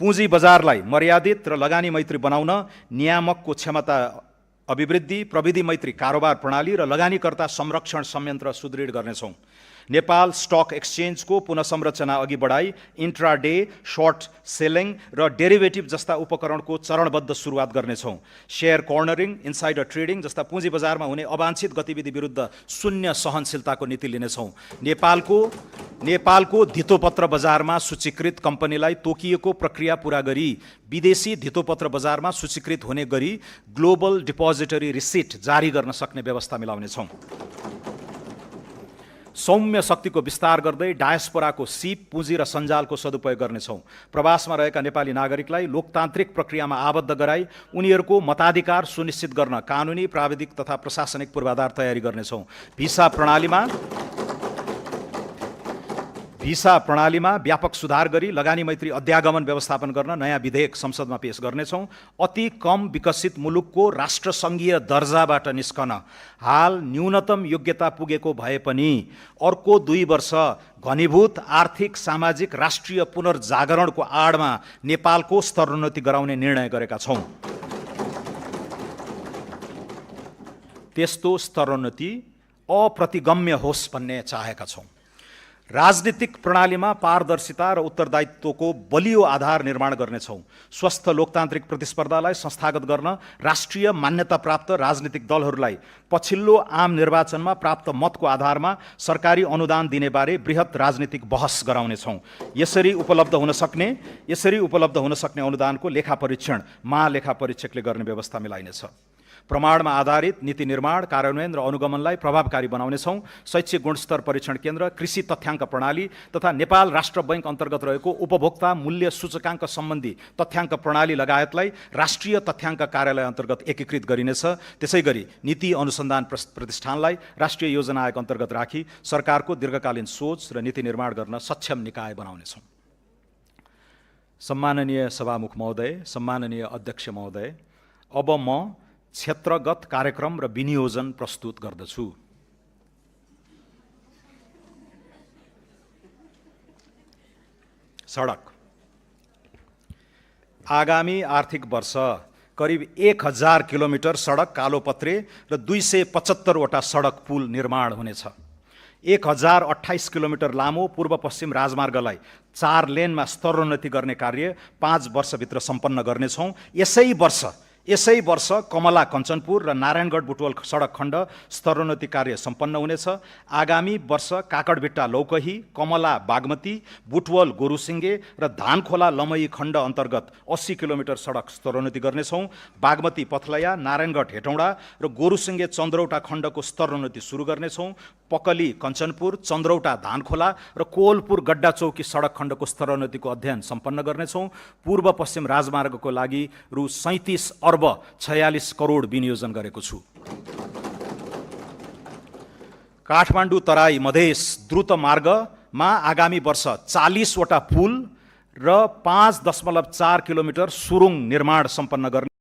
पुँजी बजारलाई मर्यादित र लगानी मैत्री बनाउन नियामकको क्षमता अभिवृद्धि, प्रविधि मैत्री कारोबार प्रणाली र लगानीकर्ता संरक्षण संयन्त्र सुदृढ गर्नेछौँ। नेपाल स्टक एक्सचेन्जको पुनः संरचना अघि बढाई इन्ट्राडे, शर्ट सेलिङ र डेरिभेटिभ जस्ता उपकरणको चरणबद्ध सुरुवात गर्नेछौँ। शेयर कर्नरिङ, इन्साइडर ट्रेडिङ जस्ता पुँजी बजारमा हुने अवांछित गतिविधि विरुद्ध शून्य सहनशीलताको नीति लिनेछौँ। नेपालको धितोपत्र बजारमा सूचीकृत कम्पनीलाई तोकिएको प्रक्रिया पूरा गरी विदेशी धितोपत्र बजारमा सूचीकृत हुने गरी ग्लोबल डिपोजिटरी रिसिट जारी गर्न सक्ने व्यवस्था मिलाउनेछौँ। सौम्य शक्तिको विस्तार गर्दै डायस्पोराको सिप, पुँजी र सञ्जालको सदुपयोग गर्नेछौँ। प्रवासमा रहेका नेपाली नागरिकलाई लोकतान्त्रिक प्रक्रियामा आबद्ध गराई उनीहरूको मताधिकार सुनिश्चित गर्न कानुनी, प्राविधिक तथा प्रशासनिक पूर्वाधार तयारी गर्नेछौँ। भिसा प्रणालीमा व्यापक सुधार गरी लगानी मैत्री अध्यागमन व्यवस्थापन गर्न नयाँ विधेयक संसदमा पेश गर्नेछौँ। अति कम विकसित मुलुकको राष्ट्रसङ्घीय दर्जाबाट निस्कन हाल न्यूनतम योग्यता पुगेको भए पनि अर्को 2 वर्ष घनीभूत आर्थिक, सामाजिक, राष्ट्रिय पुनर्जागरणको आडमा नेपालको स्तरोन्नति गराउने निर्णय गरेका छौँ। त्यस्तो स्तरोन्नति अप्रतिगम्य होस् भन्ने चाहेका छौँ। राजनीतिक प्रणालीमा पारदर्शिता र उत्तरदायित्वको बलियो आधार निर्माण गर्नेछौँ। स्वस्थ लोकतान्त्रिक प्रतिस्पर्धालाई संस्थागत गर्न राष्ट्रिय मान्यता प्राप्त राजनीतिक दलहरूलाई पछिल्लो आम निर्वाचनमा प्राप्त मतको आधारमा सरकारी अनुदान दिने बारे बृहत राजनीतिक बहस गराउनेछौँ। यसरी उपलब्ध हुन सक्ने अनुदानको लेखा परीक्षण महालेखा परीक्षकले गर्ने व्यवस्था मिलाइनेछ। प्रमाणमा आधारित नीति निर्माण, कार्यान्वयन र अनुगमनलाई प्रभावकारी बनाउनेछौँ। शैक्षिक गुणस्तर परीक्षण केन्द्र, कृषि तथ्याङ्क प्रणाली तथा नेपाल राष्ट्र बैङ्क अन्तर्गत रहेको उपभोक्ता मूल्य सूचकाङ्क सम्बन्धी तथ्याङ्क प्रणाली लगायतलाई राष्ट्रिय तथ्याङ्क कार्यालय अन्तर्गत एकीकृत गरिनेछ। त्यसैगरी नीति अनुसन्धान प्रतिष्ठानलाई राष्ट्रिय योजना आयोग अन्तर्गत राखी सरकारको दीर्घकालीन सोच र नीति निर्माण गर्न सक्षम निकाय बनाउनेछौँ। सम्माननीय सभामुख महोदय, सम्माननीय अध्यक्ष महोदय, अब म क्षेत्रगत कार्यक्रम र विनियोजन प्रस्तुत गर्दछु। सडक। आगामी आर्थिक वर्ष करिब 1000 किलोमिटर सडक, कालोपत्रे र 275 वटा सडक पुल निर्माण हुनेछ। 1028 किलोमिटर लामो पूर्व पश्चिम राजमार्गलाई 4 लेनमा स्तरोन्नति गर्ने कार्य 5 वर्षभित्र सम्पन्न गर्नेछौँ। यसै वर्ष कमला कञ्चनपुर र नारायणगढ बुटवल सडक खण्ड स्तरोन्नति कार्य सम्पन्न हुनेछ। आगामी वर्ष काकडभिट्टा लौकही, कमला बागमती, बुटवल गोरुसिङ्गे र धानखोला लमही खण्ड अन्तर्गत 80 किलोमिटर सडक स्तरोन्नति गर्नेछौँ। बागमती पथलया, नारायणगढ हेटौँडा र गोरुसिङ्गे चन्द्रौटा खण्डको स्तरोन्नति सुरु गर्नेछौँ। पकली कञ्चनपुर, चन्द्रौटा धानखोला र कोवलपुर गड्डा चौकी सडक खण्डको स्तरोन्नतिको अध्ययन सम्पन्न गर्नेछौँ। पूर्व पश्चिम राजमार्गको लागि रु 37 अर्ब 46 करोड विनियोजन गरेको छु। काठमाडौँ तराई मधेस द्रुत मार्गमा आगामी वर्ष 40 वटा पुल र 5.4 किलोमिटर सुरुङ निर्माण सम्पन्न गर्ने